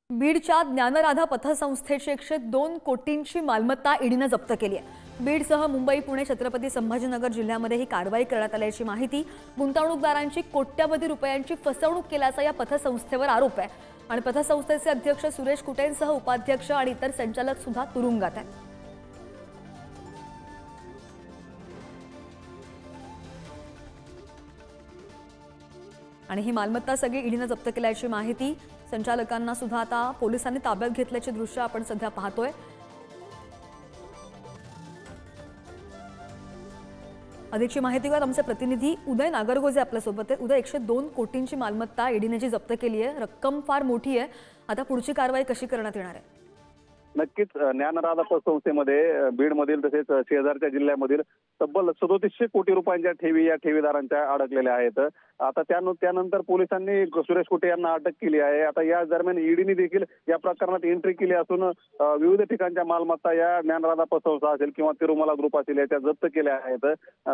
बीडच्या ज्ञानराधा पतसंस्थेची 102 कोटींची मालमत्ता ईडीने जप्त केली आहे। बीडसह मुंबई, पुणे, छत्रपती संभाजीनगर जिल्ह्यामध्ये ही कारवाई करण्यात आल्याची माहिती। गुंतवणूकदारांची कोट्यवधी रुपयांची फसवणूक केल्याचा या पतसंस्थेवर आरोप आहे आणि पतसंस्थेचे अध्यक्ष सुरेश कुटेंसह उपाध्यक्ष आणि इतर संचालक सुद्धा तुरुंगात आहेत। आणि ही मालमत्ता सगळी ईडीने जप्त केल्याची माहिती। संचालकांना सुद्धा आता पोलिसांनी ताब्यात घेतल्याचे दृश्य आपण सध्या पाहतोय। अधिकची माहिती घेऊयात आमचे प्रतिनिधी उदय नागरगोजे आपल्यासोबत आहेत। उदय, 102 कोटींची मालमत्ता ईडीने जी जप्त केली आहे, रक्कम फार मोठी आहे। आता पुढची कारवाई कशी करण्यात येणार आहे? नक्कीच ज्ञानराधा पतसंस्थेमध्ये बीडमधील तसेच शेजारच्या जिल्ह्यामधील तब्बल 3700 कोटी रुपयांच्या ठेवी या ठेवीदारांच्या अडकलेल्या आहेत। आता त्यानंतर पोलिसांनी सुरेश कुटे यांना अटक केली आहे। आता या दरम्यान ईडीने देखील या प्रकरणात एंट्री केली असून विविध ठिकाणच्या मालमत्ता या ज्ञानराधा पतसंस्था असेल किंवा तिरुमला ग्रुप असेल याच्या जप्त केल्या आहेत।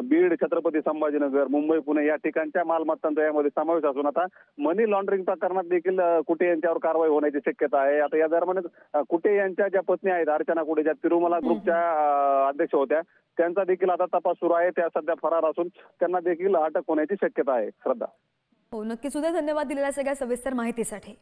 बीड, छत्रपती संभाजीनगर, मुंबई, पुणे या ठिकाणच्या मालमत्तांचा यामध्ये समावेश असून आता मनी लॉन्ड्रिंग प्रकरणात देखील कुटे यांच्यावर कारवाई होण्याची शक्यता आहे। आता या दरम्यान कुटे यांच्या ज्या पत्नी आहेत अर्चना कुटे, ज्या तिरुमला ग्रुपच्या अध्यक्ष होत्या, त्यांचा देखील आता तपास सुरू आहे। त्या सध्या फरार असून त्यांना देखील अटक होण्याची शक्यता आहे। श्रद्धा, हो, नक्कीच उदय, धन्यवाद दिलेल्या सगळ्या सविस्तर माहितीसाठी।